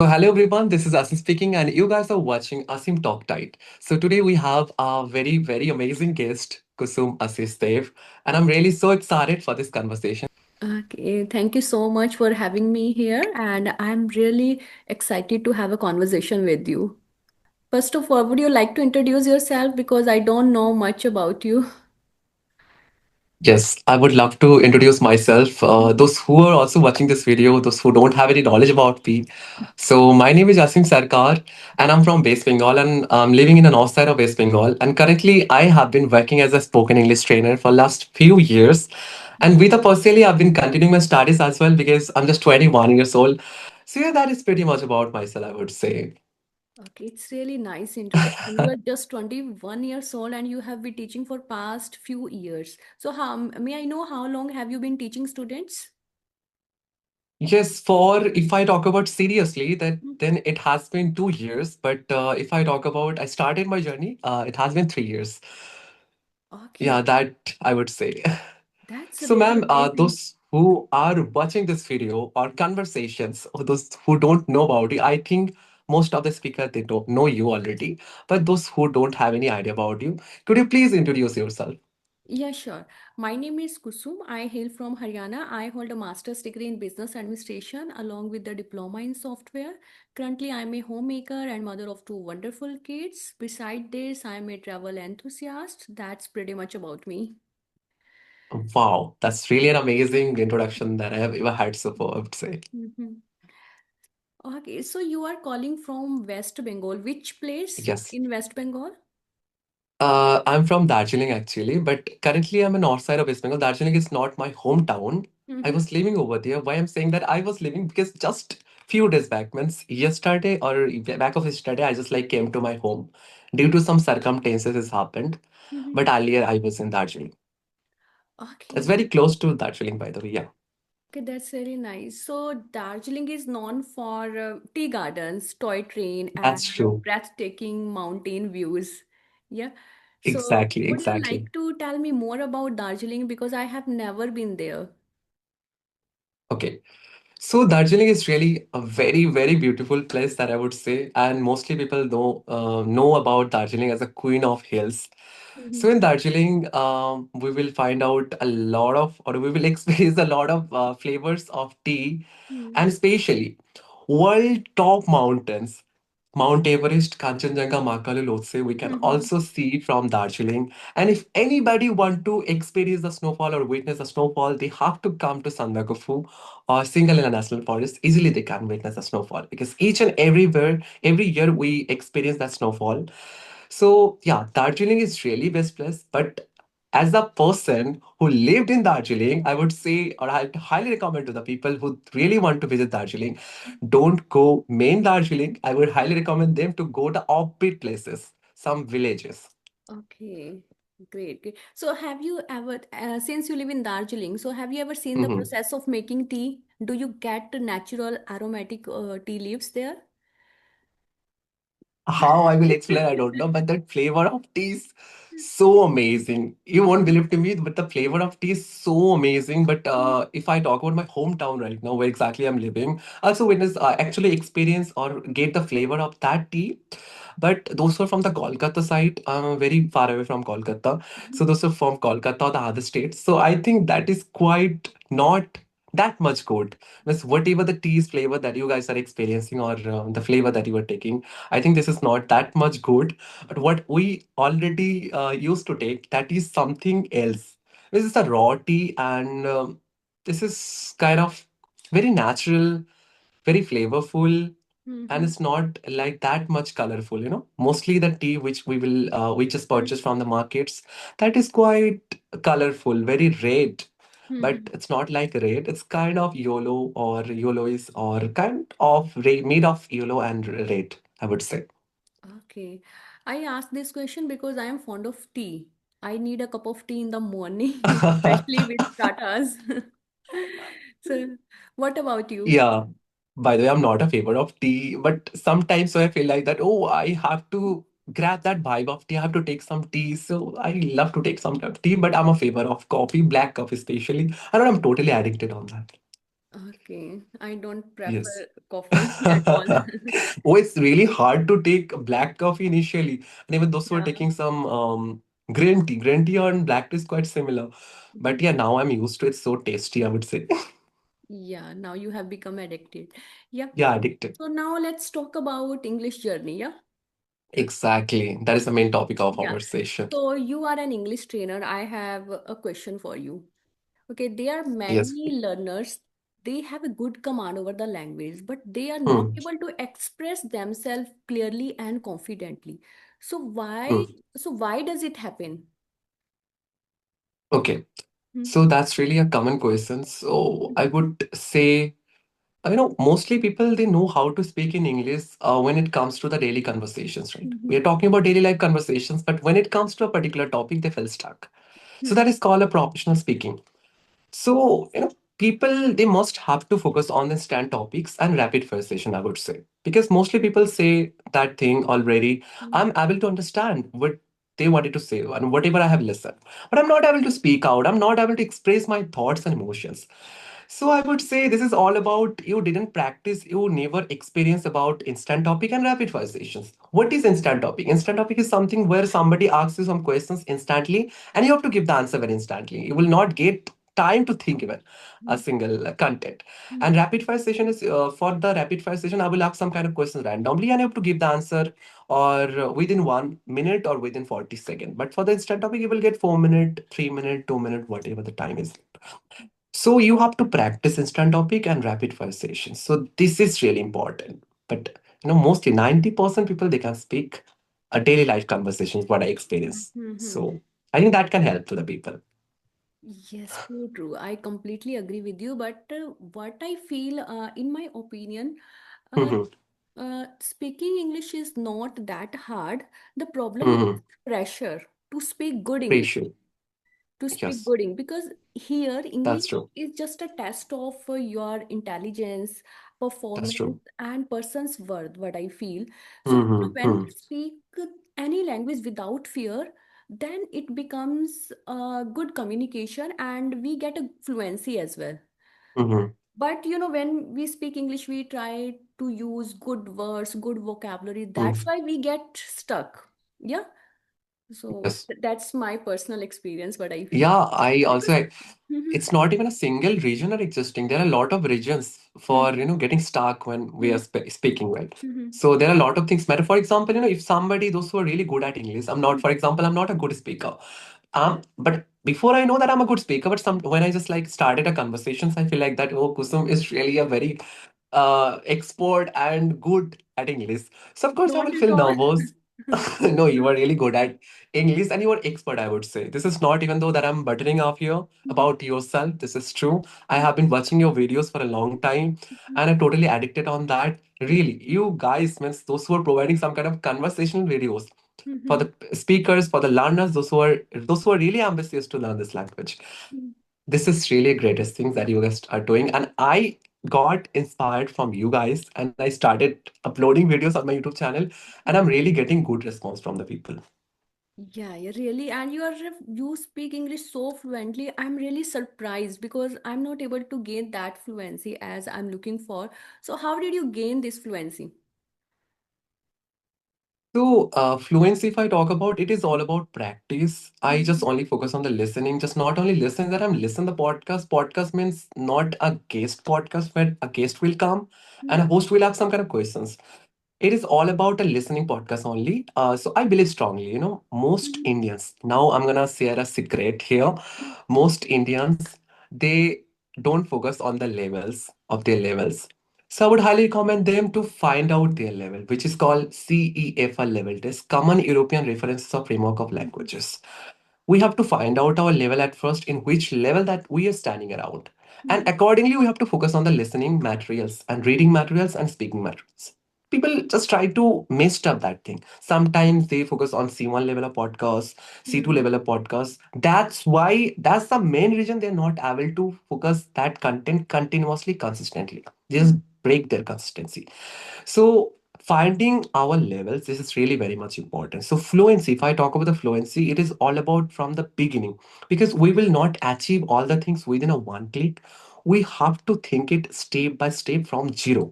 Hello everyone, this is Asim speaking, and you guys are watching Asim Talk Tight. So today we have a very amazing guest, Kusum Assis Dev, and I'm really so excited for this conversation. Okay, thank you so much for having me here, and I'm really excited to have a conversation with you. First of all, would you like to introduce yourself because I don't know much about you? Yes, I would love to introduce myself. Mhm. Those who are also watching this video, those who don't have any knowledge about me. So my name is Asim Sarkar, and I'm from West Bengal, and I'm living in the north side of West Bengal. And currently, I have been working as a spoken English trainer for last few years. And with a personally, I've been continuing my studies as well because I'm just 21 years old. So yeah, that is pretty much about myself, I would say. Okay, it's really nice introduction. You are just 21 years old and you have been teaching for past few years. So how may I know how long have you been teaching students? Yes, for if I talk about seriously, that Mhm. then it has been 2 years. But if I talk about I started my journey, it has been 3 years. Okay, Yeah, that I would say. that's So, really ma'am, amazing. those who are watching this video or conversations, or those who don't know about it, I think most of the speakers they don't know you already. But those who don't have any idea about you, could you please introduce yourself? Yeah, sure. My name is Kusum. I hail from Haryana. I hold a master's degree in business administration along with the diploma in software. Currently, I'm a homemaker and mother of two wonderful kids. Beside this, I'm a travel enthusiast. That's pretty much about me. Wow, that's really an amazing introduction that I have ever had so far, I would say. Mhm. Okay, so you are calling from West Bengal. Which place Yes. in West Bengal? I'm from Darjeeling actually, but currently I'm in north side of West Bengal. Darjeeling is not my hometown. I Mhm. was living over there. Why I'm saying that I was living because just few days back, means yesterday or back of yesterday, I just like came to my home due to some circumstances has happened. Mhm. But earlier I was in Darjeeling. It's Okay. very close to Darjeeling, by the way. Yeah, Okay, that's really nice. So, Darjeeling is known for tea gardens, toy train, and that's true. breathtaking mountain views. Yeah. So, Exactly, would you exactly. like to tell me more about Darjeeling because I have never been there? Okay. So Darjeeling is really a very beautiful place that I would say, and mostly people know about Darjeeling as a queen of hills. So Mhm. in Darjeeling, we will find out a lot of, or we will experience a lot of flavors of tea, Hmm. and especially world top mountains. Mount Everest, Kanchenjunga, Makalu Lhotse, we can Mhm. also see from Darjeeling. And if anybody want to experience the snowfall or witness the snowfall, they have to come to Sandakufu or Singalila National Forest. Easily they can witness the snowfall because each and everywhere, every year we experience that snowfall. So yeah, Darjeeling is really best place. But as a person who lived in Darjeeling, I would say, or I'd highly recommend to the people who really want to visit Darjeeling, don't go main Darjeeling. I would highly recommend them to go to offbeat places, some villages. Okay, great, great. So, have you ever, since you live in Darjeeling, so have you ever seen the Mhm. process of making tea? Do you get the natural aromatic tea leaves there? How I will explain, I don't know, but that flavor of tea is so amazing. You won't believe to me, but the flavor of tea is so amazing. But if I talk about my hometown right now, where exactly I'm living, also witness actually experience or get the flavor of that tea. But those who are from the Kolkata side, very far away from Kolkata. So those are from Kolkata or the other states. So I think that is quite not that much good. Means whatever the tea's flavor that you guys are experiencing or the flavor that you are taking, I think this is not that much good. But what we already used to take, that is something else. This is a raw tea, and this is kind of very natural, very flavorful, and Mm-hmm. it's not like that much colorful. Mostly the tea which we just purchase from the markets, that is quite colorful, very red. But Mm-hmm. it's not like red, it's kind of yellow or yellowish or kind of made of yellow and red, I would say. Okay. I asked this question because I am fond of tea. I need a cup of tea in the morning, especially with pratas. So, what about you? Yeah. By the way, I'm not a favor of tea, but sometimes so I feel like that, oh, I have to grab that vibe of tea. I have to take some tea. So I love to take some tea, but I'm a favor of coffee, black coffee especially. I know I'm totally addicted on that. Okay, I don't Yes. prefer coffee at all. Oh, it's really hard to take black coffee initially. And even those who are Yeah. taking some green tea and black tea is quite similar. But yeah, now I'm used to it. So tasty, I would say. Yeah, now you have become addicted. Yep. Yeah, addicted. So now let's talk about English journey, yeah? Exactly. That is the main topic of Yeah. our session. So you are an English trainer. I have a question for you. Okay, there are Yes. many learners, they have a good command over the language, but they are not Hmm. able to express themselves clearly and confidently. So Hmm. why does it happen? Okay. Hmm. So that's really a common question. So I would say, mostly people they know how to speak in English when it comes to the daily conversations, right? We Mhm. are talking about daily life conversations, but when it comes to a particular topic, they feel stuck. So Hmm. that is called a professional speaking. So, people they must have to focus on the stand topics and rapid fire session, I would say. Because mostly people say that thing already. Hmm. I'm able to understand what they wanted to say and whatever I have listened. But I'm not able to speak out. I'm not able to express my thoughts and emotions. So I would say this is all about you didn't practice, you never experienced about instant topic and rapid fire sessions. What is instant topic? Instant topic is something where somebody asks you some questions instantly and you have to give the answer very instantly. You will not get time to think even a Hmm. single content. Hmm. And rapid fire session is for the rapid fire session, I will ask some kind of questions randomly and you have to give the answer or within 1 minute or within 40 seconds. But for the instant topic, you will get 4 minute, 3 minute, 2 minute, whatever the time is. So you have to practice instant topic and rapid fire sessions. So this is really important. But mostly 90% people they can speak a daily life conversations, what I experience. Hmm. So I think that can help to the people. Yes, true, true. I completely agree with you. But what I feel, in my opinion, uh, Mm-hmm. speaking English is not that hard. The problem is Mm-hmm. pressure to speak good English. Appreciate. To speak Yes, good English, because here that's English true. is just a test of your intelligence, That's performance, true. and person's worth, what I feel. So when Mm-hmm. we speak any language without fear, then it becomes a good communication and we get a fluency as well. Mm-hmm. But when we speak English, we try to use good words, good vocabulary. That's Mm-hmm. why we get stuck. Yeah. So Yes. that's my personal experience, what I feel. Yeah, I Because also it's not even a single region are existing. There are a lot of regions for Mhm, getting stuck when we are mhm, speaking well. mhm, So there are a lot of things matter. For example, if somebody those who are really good at English, I'm not. mhm. For example, I'm not a good speaker. But before I know that I'm a good speaker, but some when I just like started a conversations, I feel like that Kusum is really a very expert and good at English. So of course I Not will at feel all. nervous. No, you are really good at English and you are expert, I would say. This is not even though that I'm buttering off here Mhm, about yourself. This is true. I mhm, have been watching your videos for a long time mhm, and I'm totally addicted on that. Really, you guys, means those who are providing some kind of conversational videos for mhm, the speakers, for the learners, those who are really ambitious to learn this language. mhm. This is really greatest things that you guys are doing, and I got inspired from you guys, and I started uploading videos on my YouTube channel, and I'm really getting good response from the people. Yeah, yeah, really. And you speak English so fluently. I'm really surprised because I'm not able to gain that fluency as I'm looking for. So how did you gain this fluency? So, fluency, if I talk about, it is all about practice. I just Mhm, only focus on the listening, just not only listen that I'm listen the podcast. Podcast means not a guest podcast where a guest will come and a mhm, host will ask some kind of questions. It is all about a listening podcast only. So I believe strongly, most mhm, Indians. Now I'm gonna share a secret here. Most Indians they don't focus on the levels of their levels. So I would highly recommend them to find out their level, which is called CEFL level test, Common European References of Framework of mhm, Languages. We have to find out our level at first, in which level that we are standing around. And mhm, accordingly, we have to focus on the listening materials and reading materials and speaking materials. People just try to mess up that thing. Sometimes they focus on C1 level of podcast, C2 mhm, level of podcast. That's the main reason they're not able to focus that content continuously, consistently. They just mhm, break their consistency. So finding our levels, this is really very much important. So fluency, if I talk about the fluency, it is all about from the beginning because we will not achieve all the things within a one click. we have to think it step by step from zero.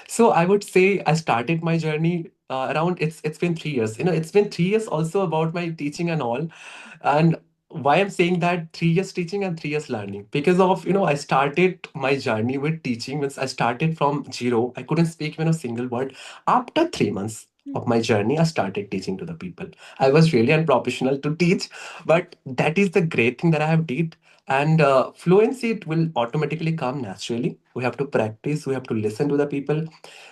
So I would say I started my journey around, it's been 3 years. It's been 3 years also about my teaching and all. And why I'm saying that 3 years teaching and 3 years learning, because of, I started my journey with teaching. Means I started from zero. I couldn't speak even a single word. After 3 months of my journey, I started teaching to the people. I was really unprofessional to teach, but that is the great thing that I have did. And fluency, it will automatically come naturally. We have to practice. We have to listen to the people.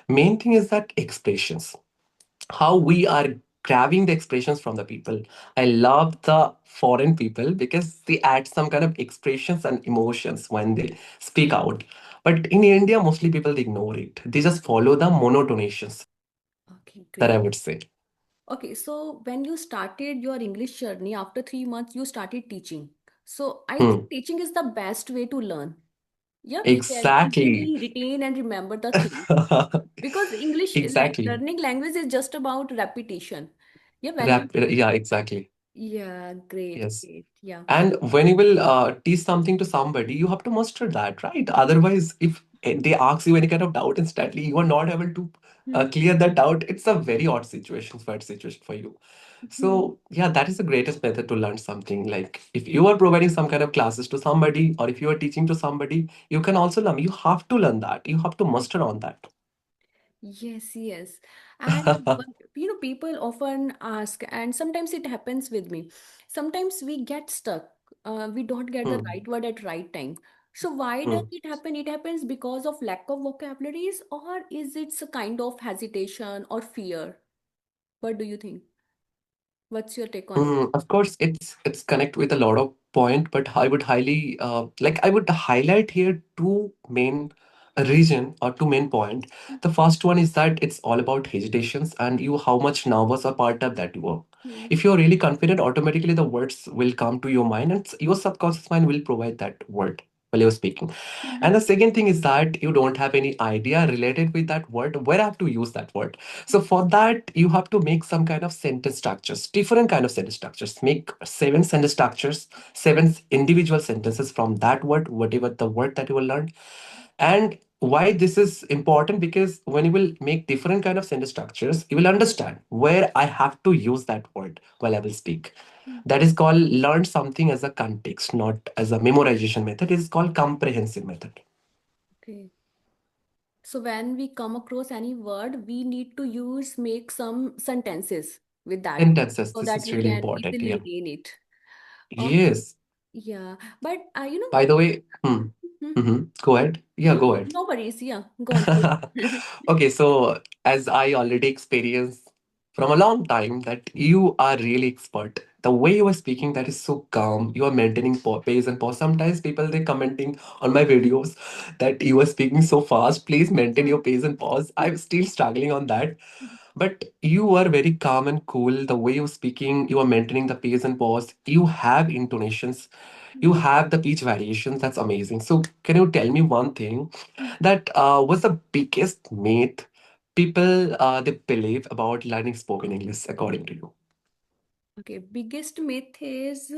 Main thing is that expressions, how we are grabbing the expressions from the people. I love the foreign people because they add some kind of expressions and emotions when they speak out. But in India, mostly people they ignore it. They just follow the monotonations, Okay, that I great. would say. Okay, so when you started your English journey after 3 months, you started teaching. So I think Hmm. teaching is the best way to learn. Yeah, we can Exactly. easily retain and remember the things because English Exactly. learning language is just about repetition. Yeah, when we, Yeah, exactly. yeah, great, Yes. great. Yeah. And when you will teach something to somebody, you have to master that, right? Otherwise, if they ask you any kind of doubt instantly, you are not able to Hmm. clear that doubt. It's a very odd situation, bad situation for you. Hmm. So yeah, that is the greatest method to learn something. Like if you are providing some kind of classes to somebody, or if you are teaching to somebody, you can also learn. You have to learn that. You have to master on that. Yes, yes. And but, people often ask, and sometimes it happens with me. Sometimes we get stuck. We don't get the Hmm. right word at right time. So why does Hmm. it happen? It happens because of lack of vocabularies, or is it a kind of hesitation or fear? What do you think? What's your take on it? Of course, it's connect with a lot of point, but I would highly I would highlight here two main reason or two main point. The first one is that it's all about hesitations and you how much nervous or part of that you are. Hmm. If you're really confident, automatically the words will come to your mind, and your subconscious mind will provide that word while you're speaking. Hmm. And the second thing is that you don't have any idea related with that word, where I have to use that word. So for that, you have to make some kind of sentence structures, different kind of sentence structures. Make 7 sentence structures, seven individual sentences from that word, whatever the word that you will learn. And why this is important, because when you will make different kind of sentence structures, you will understand where I have to use that word while I will speak. Hmm. That is called learn something as a context, not as a memorization method. It is called comprehensive method. Okay. So when we come across any word, we need to make some sentences with that word Sentences. so This that is we really can important. easily Yeah. retain it. Okay. Yes. Yeah. But By the way, hmm, go ahead. Yeah, go ahead. no worries. Yeah. Go on, please. Okay, so as I already experienced from a long time that you are really expert. The way you are speaking, that is so calm. You are maintaining pace and pause. Sometimes people they commenting on my videos that you are speaking so fast. Please maintain your pace and pause. I'm still struggling on that. But you are very calm and cool. The way you're speaking, you are maintaining the pace and pause. You have intonations. You have the pitch variations. That's amazing. So, can you tell me one thing that was the biggest myth people they believe about learning spoken English, according to you? Okay, biggest myth is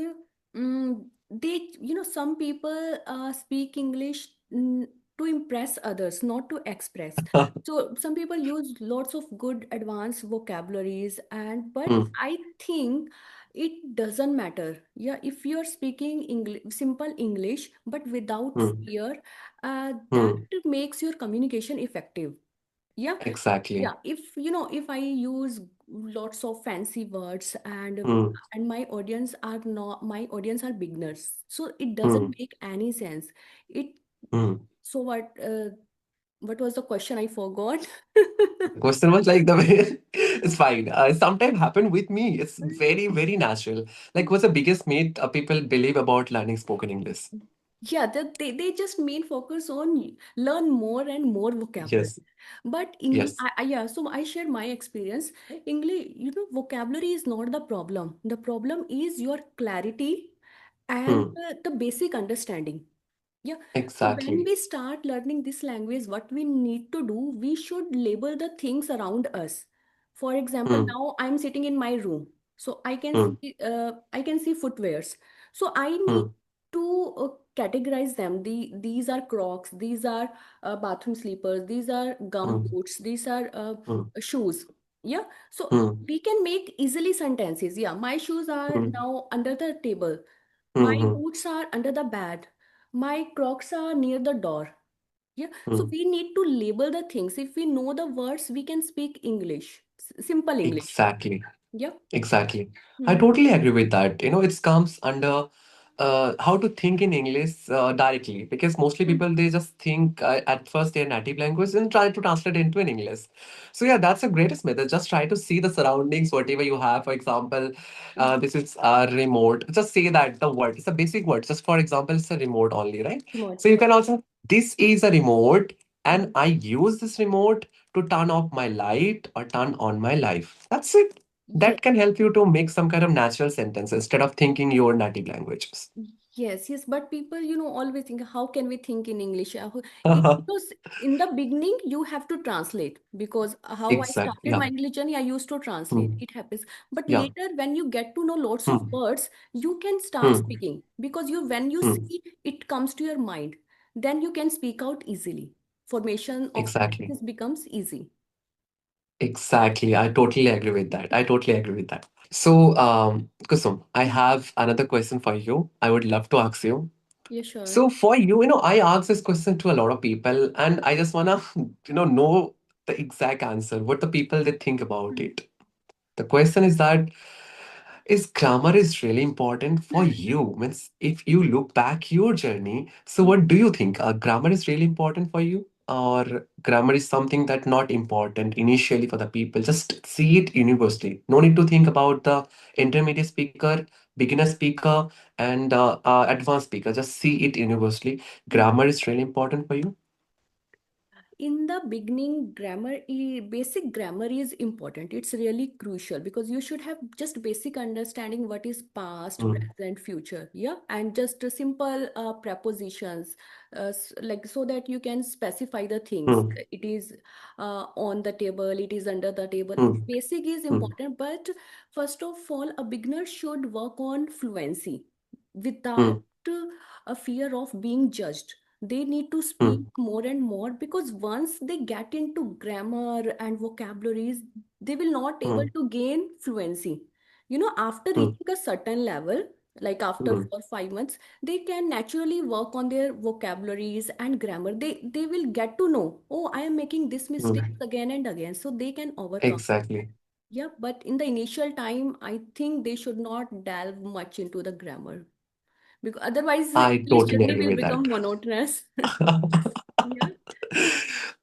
some people speak English to impress others, not to express. So some people use lots of good advanced vocabularies, and but Hmm, I think it doesn't matter. Yeah, if you're speaking English, simple English, but without hmm, fear, that hmm. makes your communication effective. Yeah, yeah. Exactly. If I use lots of fancy words Hmm, and my audience are beginners, so it doesn't hmm, make any sense. It hmm. so what was the question? I forgot. The question was like the way it's fine. Sometimes happen with me. It's very, very natural. Like, what's the biggest myth people believe about learning spoken English? Yeah, they just main focus on learn more and more vocabulary. Yes, But English, yes. yeah, so I share my experience. English, vocabulary is not the problem. The problem is your clarity and Hmm, the basic understanding. Yeah. So when exactly. we start learning this language, what we need to do, we should label the things around us. For example, Hmm, now I'm sitting in my room, so hmm, I can see footwears. So I need hmm, to categorize them. These are Crocs, these are bathroom sleepers, these are gum mm, boots, these are mm, shoes. Yeah, so mm, we can make easily sentences. Yeah, my shoes are mm, now under the table, my mm, boots are under the bed, my Crocs are near the door. Yeah, so mm. we need to label the things. If we know the words, we can speak English, simple English. Exactly. Yeah. Exactly. I Hmm. totally agree with that. It comes under how to think in English directly, because mostly Hmm. people they just think at first their native language and try to translate into an English. So yeah, that's the greatest method. Just try to see the surroundings, whatever you have. For example, Hmm. this is a remote. Just say that the word. It's a basic word. Just for example, it's a remote only, right? Remote, So you yeah. can also this is a remote, and Hmm. I use this remote to turn off my light or turn on my light. That's it. Yes. That can help you to make some kind of natural sentence instead of thinking your native languages. Yes, yes, but people, always think, how can we think in English? Because in the beginning, you have to translate. Because how I Exactly. started Yeah. my English journey, I used to translate. Hmm. It happens. But Yeah. later, when you get to know lots of Hmm. words, you can start Hmm. speaking. Because when you Hmm. see it comes to your mind, then you can speak out easily. Formation of Exactly. sentences becomes easy. Exactly. I totally agree with that. I totally agree with that. So, Kusum, I have another question for you. I would love to ask you. Yeah, sure. So, for you, I ask this question to a lot of people, and I just wanna, know the exact answer. What the people they think about Hmm. it. The question is that is grammar is really important for you? Means if you look back your journey, so what do you think? Grammar is really important for you, or grammar is something that not important initially for the people? Just see it universally. No need to think about the intermediate speaker, beginner speaker, and advanced speaker. Just see it universally. Grammar is really important for you. In the beginning, basic grammar is important. It's really crucial because you should have just basic understanding what is past, Mm, present, future. Yeah, and just simple prepositions, like so that you can specify the things. mm, It is on the table, it is under the table. mm, Basic is mm, important, but first of all, a beginner should work on fluency without mm, a fear of being judged. They need to speak mm, more and more, because once they get into grammar and vocabularies, they will not able mm, to gain fluency. After mm, reaching a certain level, like after mm, 4 or 5 months, they can naturally work on their vocabularies and grammar. They will get to know, oh, I am making this mm. mistakes again and again, so they can overcome. Exactly. Yeah, but in the initial time, I think they should not delve much into the grammar, because otherwise I English totally journey agree will with that. become monotonous. Yeah.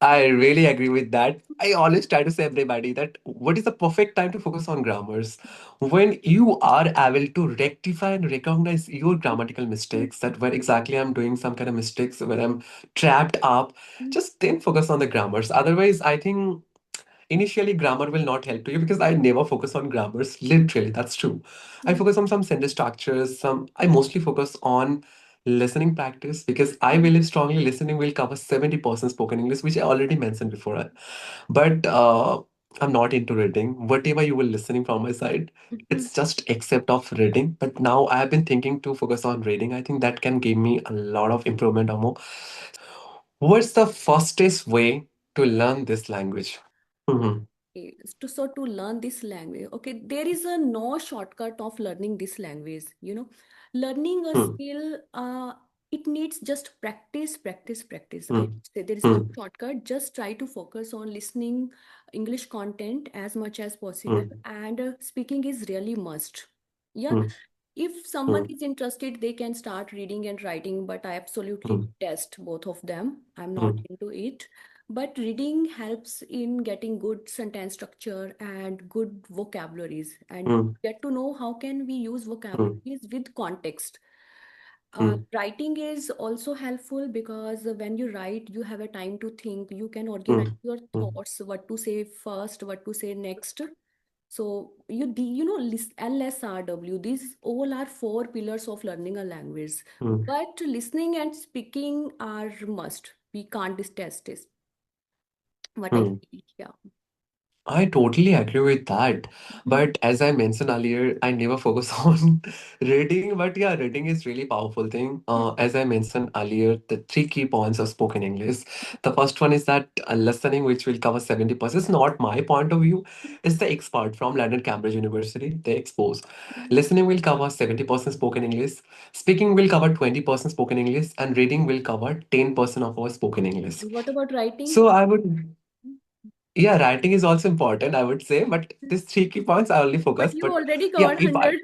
I really agree with that. I always try to say everybody that what is the perfect time to focus on grammars? When you are able to rectify and recognize your grammatical mistakes, that where exactly I'm doing some kind of mistakes, where I'm trapped up, just then focus on the grammars. Otherwise, I think initially grammar will not help to you, because I never focus on grammars. Literally, that's true. I focus on some sentence structures. I mostly focus on listening practice, because I believe strongly listening will cover 70% spoken English, which I already mentioned before. But I'm not into reading. Whatever you will listening from my side, it's just except of reading. But now I have been thinking to focus on reading. I think that can give me a lot of improvement or more. What's the fastest way to learn this language? Mhm. To learn this language, okay, there is a no shortcut of learning this language. Learning a Hmm. skill, it needs just practice, practice, practice. I Hmm. would say there is no Hmm. shortcut. Just try to focus on listening English content as much as possible, Hmm. and speaking is really must. Yeah, Hmm. if someone Hmm. is interested, they can start reading and writing, but I absolutely Hmm. detest both of them. I'm not Hmm. into it. But reading helps in getting good sentence structure and good vocabularies, and Hmm. get to know how can we use Hmm. vocabularies with context. Hmm. Writing is also helpful because when you write, you have a time to think. You can organize Hmm. your Hmm. thoughts, what to say first, what to say next. So LSRW, these all are four pillars of learning a language. Hmm. But listening and speaking are must. We can't test this. What I Hmm. feel, yeah. I totally agree with that. Mhm. But as I mentioned earlier, I never focus on reading. But yeah, reading is really powerful thing. As I mentioned earlier, the three key points of spoken English. The first one is that listening, which will cover 70%. It's not my point of view. It's the expert from London Cambridge University. They expose. Listening will cover 70% spoken English. Speaking will cover 20% spoken English. And reading will cover 10% of our spoken English. And what about writing? So I would yeah, writing is also important, I would say, but these three key points I only But focus. you But already yeah, covered if I 100,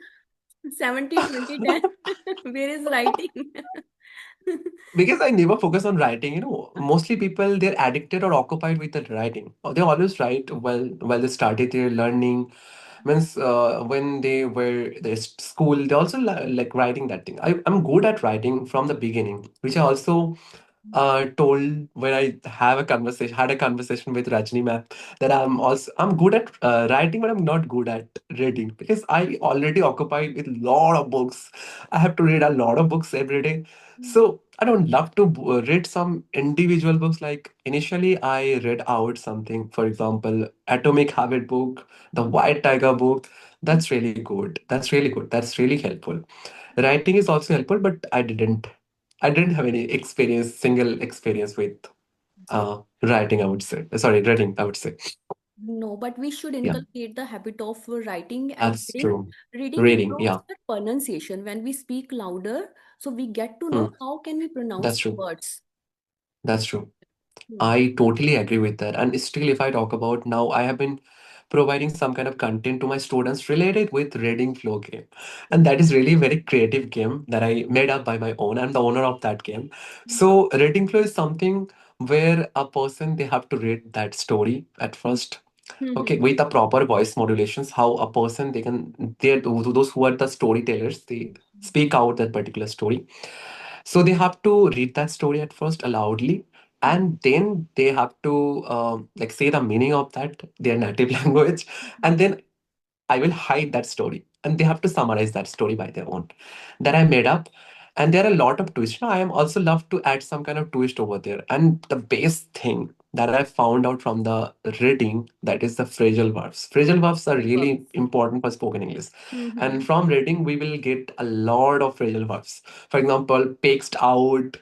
70, 20, 10. Where is writing? because I never focus on writing, mostly people they're addicted or occupied with the writing. They always write while they started their learning. Means when they were their school, they also like writing that thing. I'm good at writing from the beginning, which I also told when I had a conversation with Rajni ma'am that I'm good at writing, but I'm not good at reading because I already occupied with a lot of books. I have to read a lot of books every day, so I don't love to read some individual books. Like initially, I read out something, for example, Atomic Habit book, the White Tiger book. That's really good. That's really good. That's really helpful. Writing is also helpful, but I didn't have any experience, single experience with writing, I would say. Sorry, reading, I would say. No, but we should Yeah, inculcate the habit of writing and that's reading. true. Reading Reading, improves yeah, the pronunciation when we speak louder, so we get to know hmm, how can we pronounce that's the true. words. That's true. Hmm. I totally agree with that. And still, if I talk about now, I have been providing some kind of content to my students related with Reading Flow game. And that is really a very creative game that I made up by my own. I'm the owner of that game. So Reading Flow is something where a person they have to read that story at first. Okay, Hmm. with the proper voice modulations, how a person they those who are the storytellers, they speak out that particular story. So they have to read that story at first loudly, and then they have to like say the meaning of that their native language, and then I will hide that story, and they have to summarize that story by their own that I made up. And there are a lot of twists. Now, I am also love to add some kind of twist over there. And the best thing that I found out from the reading that is the phrasal verbs. Phrasal verbs are really Verbs. important for spoken English. Mm-hmm. And from reading, we will get a lot of phrasal verbs. For example, pixed out,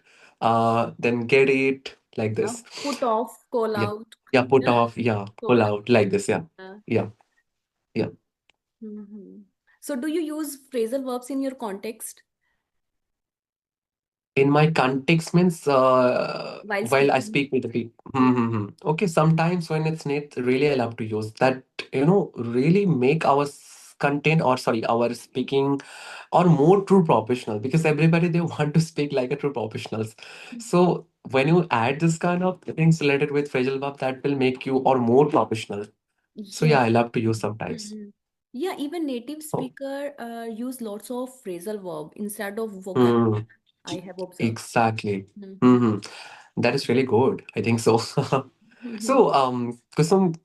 then get it, like Yeah. this. Put off, call Yeah. out. Yeah, put off, yeah, pull Call out. out, like this. Yeah. Yeah. Yeah. Yeah. Mm-hmm. So, do you use phrasal verbs in your context In my context means while while I speaking? speak with the people. Okay, sometimes when it's not really I love to use that, really make our content or sorry, our speaking or more true professional because everybody they want to speak like a true professionals. So when you add this kind of things related with phrasal verb, that will make you or more professional. So Yes. yeah, I love to use sometimes. Mhm. Yeah, even native Oh, speaker use lots of phrasal verb instead of hmm, vocabulary. I have observed. exactly. Mm-hmm. hmm That is really good. I think so. Mm-hmm. So, Kusum,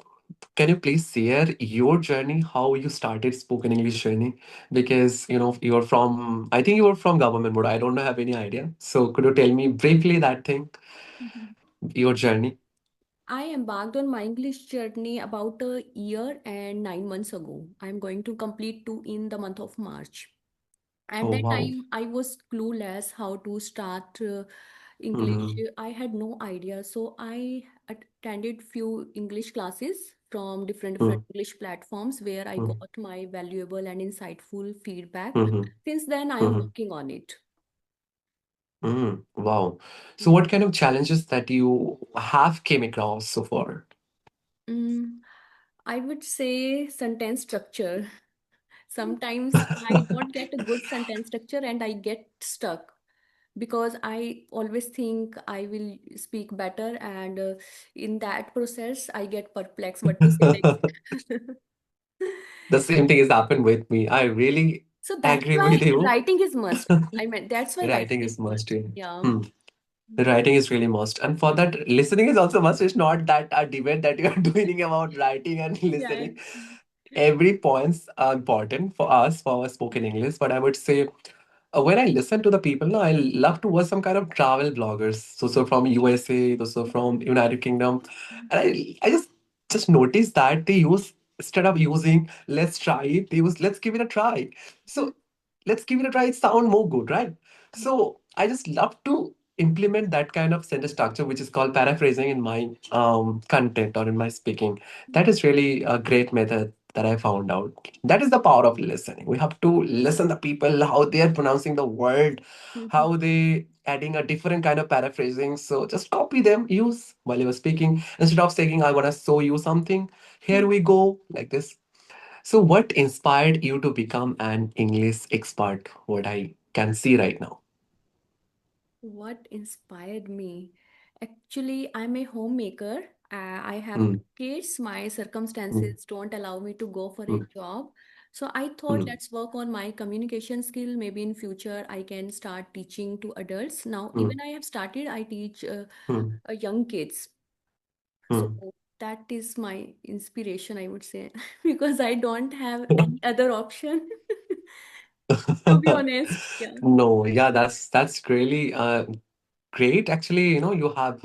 can you please share your journey, how you started spoken English journey? Because, you're from, I think you were from government board. I don't have any idea. So could you tell me briefly that thing, your journey? I embarked on my English journey about a year and 9 months ago. I'm going to complete two in the month of March. At Oh, that wow. time, I was clueless how to start English. Mm-hmm. I had no idea. So I attended few English classes from different English platforms where I Mm-hmm. got my valuable and insightful feedback. Mm-hmm. Since then, I am Mm-hmm. working on it. Wow. So what kind of challenges that you have came across so far? Mm, I would say sentence structure. Sometimes I don't get a good sentence structure and I get stuck because I always think I will speak better, and in that process, I get perplexed what to say next. The same thing has happened with me. I really So that's agree why with you. writing is must. I mean, that's why Writing writing is is must. must. Yeah. Yeah. Hmm. Writing is really must. And for that, listening is also must. It's not that a debate that you are doing about writing and Yeah. listening. Every points are important for us for our spoken English. But I would say when I listen to the people, no, I love to watch some kind of travel bloggers. So from USA, those are from United Kingdom, and I just just notice that they use, instead of using let's try it, they use let's give it a try. So let's give it a try, it sound more good, right? So I just love to implement that kind of sentence structure, which is called paraphrasing, in my content or in my speaking. That is really a great method that I found out. That is the power of listening. We have to listen to people, how they are pronouncing the word, Mhm. how they adding a different kind of paraphrasing. So just copy them, use while you were speaking. Instead of saying, I want to show you something, here we go, like this. So, what inspired you to become an English expert? What I can see right now. What inspired me? Actually, I'm a homemaker. I have Mm, two kids. My mm, circumstances don't allow me to go for a mm, job. So I thought, mm, let's work on my communication skill. Maybe in future I can start teaching to adults. Now, mm, even I have started, I teach mm, young kids. So mm. that is my inspiration, I would say, because I don't have any other option. To be honest, yeah. No, yeah, that's really great. Actually, you have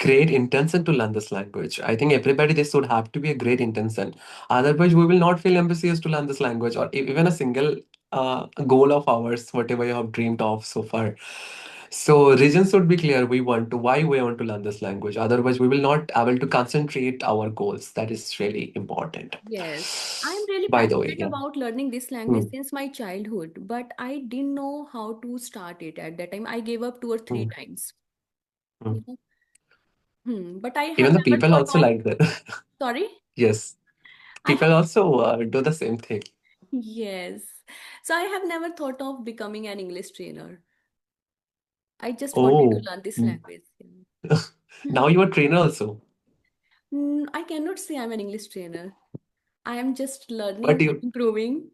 great intention to learn this language. I think everybody, this should have to be a great intention. Otherwise, we will not feel ambitious to learn this language, or even a single goal of ours, whatever you have dreamed of so far. So reasons should be clear. We want to why we want to learn this language. Otherwise, we will not able to concentrate our goals. That is really important. Yes, I'm really By the way, passionate yeah. about learning this language Hmm, since my childhood, but I didn't know how to start it at that time. I gave up two or three hmm, times. hmm. You know? But I have Even the never people thought also of, like that. sorry, Yes, I have, people also do the same thing. yes. So I have never thought of becoming an English trainer. I just wanted to Oh, learn this mm. language. Now you are trainer also, I cannot say I'm an English trainer. I am just but learning, you improving.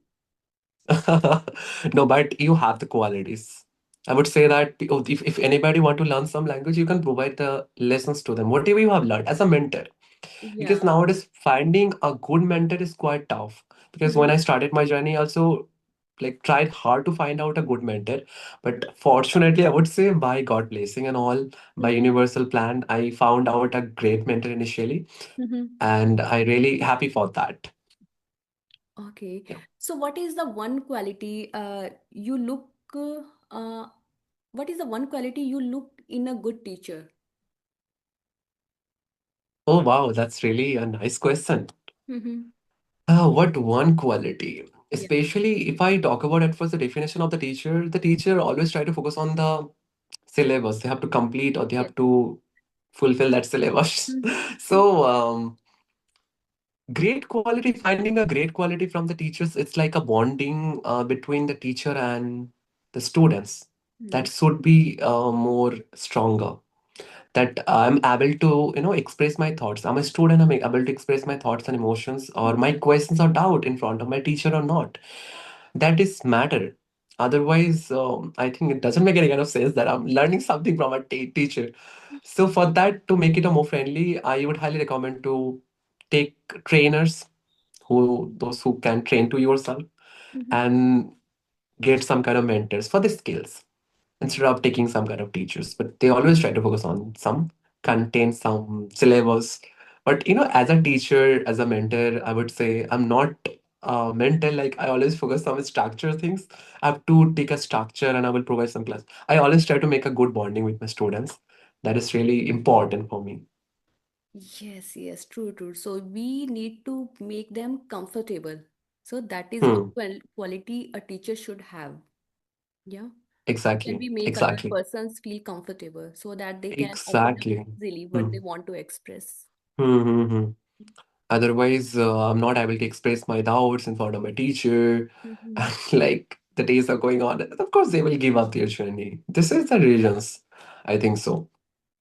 no, but you have the qualities. I would say that if anybody want to learn some language, you can provide the lessons to them, whatever you have learned as a mentor. Yeah. Because nowadays finding a good mentor is quite tough. Because when Mhm. I started my journey, also like tried hard to find out a good mentor. But fortunately, I would say by God blessing and all, by Mhm. universal plan, I found out a great mentor initially, Mhm. and I really happy for that. Okay. Yeah. So what is the one quality you look what is the one quality you look in a good teacher? Oh wow, that's really a nice question. Mm-hmm. What one quality? Yeah. Especially if I talk about at first the definition of the teacher always try to focus on the syllabus. They have to complete or they Yes. have to fulfill that syllabus. Mm-hmm. So, great quality, finding a great quality from the teachers, it's like a bonding between the teacher and the students. Mm-hmm. That should be more stronger, that I'm able to, express my thoughts. I'm a student, I'm able to express my thoughts and emotions or my questions or doubt in front of my teacher or not. That is matter. Otherwise, I think it doesn't make any kind of sense that I'm learning something from a teacher. So for that, to make it a more friendly, I would highly recommend to take trainers, those who can train to yourself, Mm-hmm. and get some kind of mentors for the skills instead of taking some kind of teachers. But they always try to focus on some content, some syllabus. But as a teacher, as a mentor, I would say I'm not a mentor. Like I always focus on structure things. I have to take a structure and I will provide some class. I always try to make a good bonding with my students. That is really important for me. Yes, yes, true, true. So we need to make them comfortable. So that is one Hmm. quality a teacher should have. Yeah. How can Exactly. we make other Exactly. persons feel comfortable so that they can open up Exactly. easily what Hmm. they want to express? Hmm. Hmm. Hmm. Otherwise, I'm not able to express my doubts in front of my teacher. Mm-hmm. And like the days are going on, of course, they will give up their journey. This is the reasons. I think so.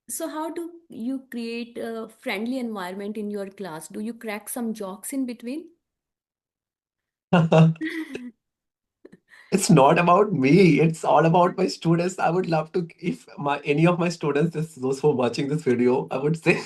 So how do you create a friendly environment in your class? Do you crack some jokes in between? It's not about me. It's all about my students. I would love to, if my any of my students, those who are watching this video, I would say,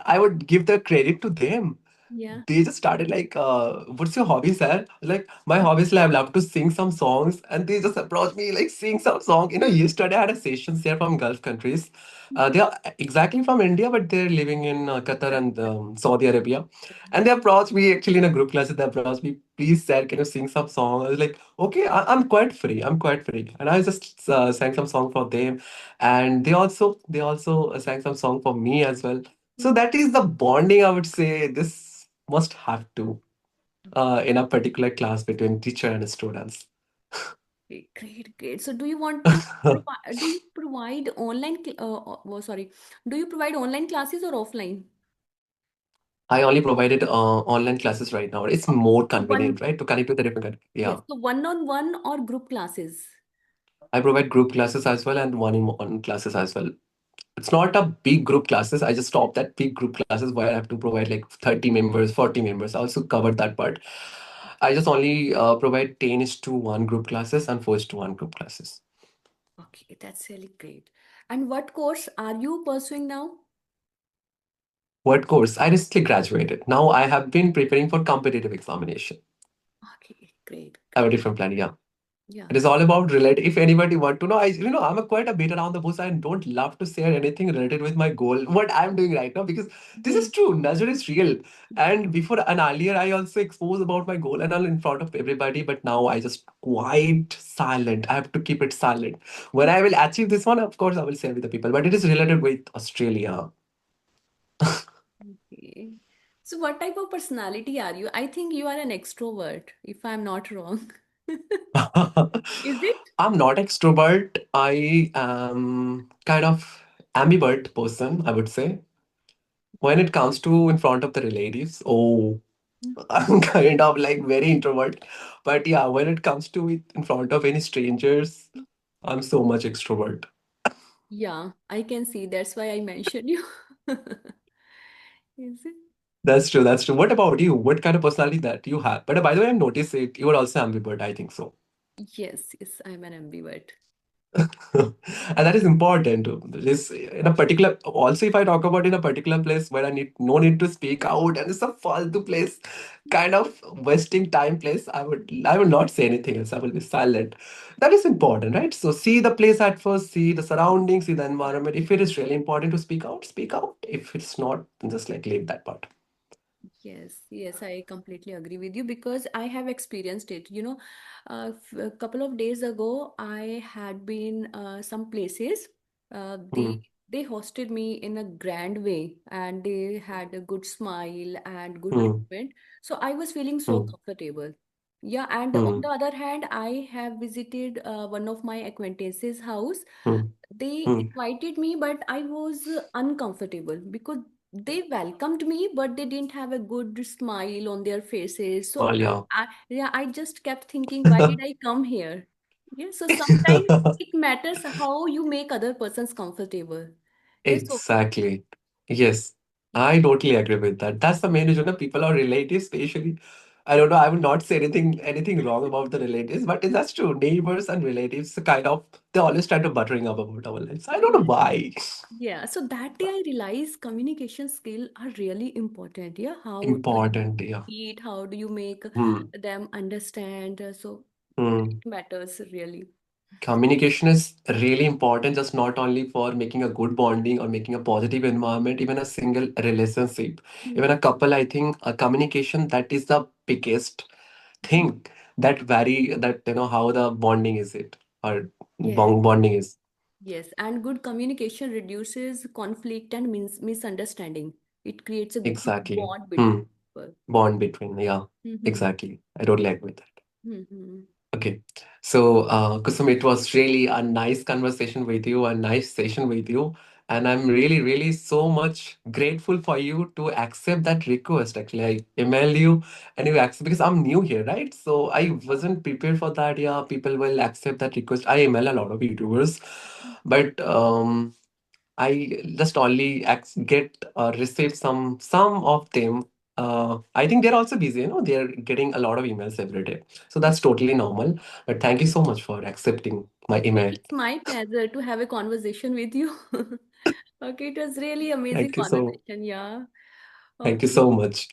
I would give the credit to them. Yeah. they just started like, what's your hobby, sir? Like, my hobbies, like, I love to sing some songs. And they just approached me, like, sing some song. Yesterday I had a session there from Gulf countries. They are exactly from India, but they're living in Qatar and Saudi Arabia. And they approached me actually in a group class. They approached me, please, sir, can you sing some song? I was like, okay, I'm quite free. I'm quite free. And I just sang some song for them. And they also sang some song for me as well. So that is the bonding, I would say. This must have to in a particular class between teacher and students. Great, great, great. So, do you want to provide? Do you provide sorry. Do you provide online classes or offline? I only provided online classes right now. It's Okay. more So convenient, one, right, to connect with the different country. Yeah, yes. So one-on-one or group classes. I provide group classes as well and one-in-one classes as well. It's not a big group classes. I just stopped that big group classes where I have to provide like 30 members, 40 members. I also covered that part. I just only provide 10 is to 1 group classes and 4 is to 1 group classes. Okay, that's really great. And what course are you pursuing now? What course? I recently graduated. Now I have been preparing for competitive examination. Okay, great, I have a great. different plan. Yeah. Yeah. It is all about relate. If anybody want to know, I'm a quite a bit around the bush. I don't love to share anything related with my goal, what I'm doing right now, because this Yeah. is true. Nurture is real. And before and earlier, I also exposed about my goal and all in front of everybody. But now I just quite silent. I have to keep it silent. When I will achieve this one, of course, I will share with the people. But it is related with Australia. Okay. So what type of personality are you? I think you are an extrovert, if I'm not wrong. Is it? I'm not extrovert. I am kind of ambivert person, I would say. When it comes to in front of the relatives, oh, I'm kind of like very introvert. But yeah, when it comes to it in front of any strangers, I'm so much extrovert. Yeah, I can see. That's why I mentioned you. Is it? That's true. That's true. What about you? What kind of personality that you have? But by the way, I've noticed it. You are also ambivert, I think so. Yes, yes, I'm an ambivert. And that is important. This in a particular, also if I talk about in a particular place where I need no need to speak out and it's a faltu place, kind of wasting time place, I will not say anything else. I will be silent. That is important, right? So see the place at first, see the surroundings, see the environment. If it is really important to speak out, speak out. If it's not, then just like leave that part. Yes, yes, I completely agree with you because I have experienced it. A couple of days ago, I had been some places. They Hmm. they hosted me in a grand way, and they had a good smile and good Hmm. treatment. So I was feeling so Hmm. comfortable. Yeah, and on Hmm. the other hand, I have visited one of my acquaintances' house. Hmm. They Hmm. invited me, but I was uncomfortable because they welcomed me, but they didn't have a good smile on their faces. So Well, yeah. yeah, I just kept thinking, why did I come here? Yeah, so sometimes it matters how you make other persons comfortable. Yes, so Exactly. Yes, I totally agree with that. That's the main reason that people are relatives, especially. I don't know, I would not say anything wrong about the relatives, but that's true. Neighbors and relatives kind of they always try to buttering up about our lives. I don't know yeah, why. yeah. So that day I realized communication skill are really important. Yeah, how do you Important, yeah. eat? How do you make Hmm. them understand? So Hmm. it matters really. Communication is really important, just not only for making a good bonding or making a positive environment, even a single relationship, Hmm. even a couple. I think a communication that is the biggest Hmm. thing that how the bonding is it or Yes, bonding is yes. And good communication reduces conflict and misunderstanding. It creates a good exactly. bond between Hmm. people. Bond between, yeah, Mm-hmm. exactly. I totally agree with that. Mm-hmm. Okay. So, Kusum, it was really a nice conversation with you, a nice session with you. And I'm really, really so much grateful for you to accept that request. Actually, I emailed you and you accept because I'm new here, right? So I wasn't prepared for that. Yeah, people will accept that request. I email a lot of YouTubers, but I just only get receive some of them. I think they're also busy. They're getting a lot of emails every day, so that's totally normal. But thank you so much for accepting my email. It's my pleasure to have a conversation with you. Okay, it was really amazing Thank you so conversation. Yeah. thank you Okay. so much.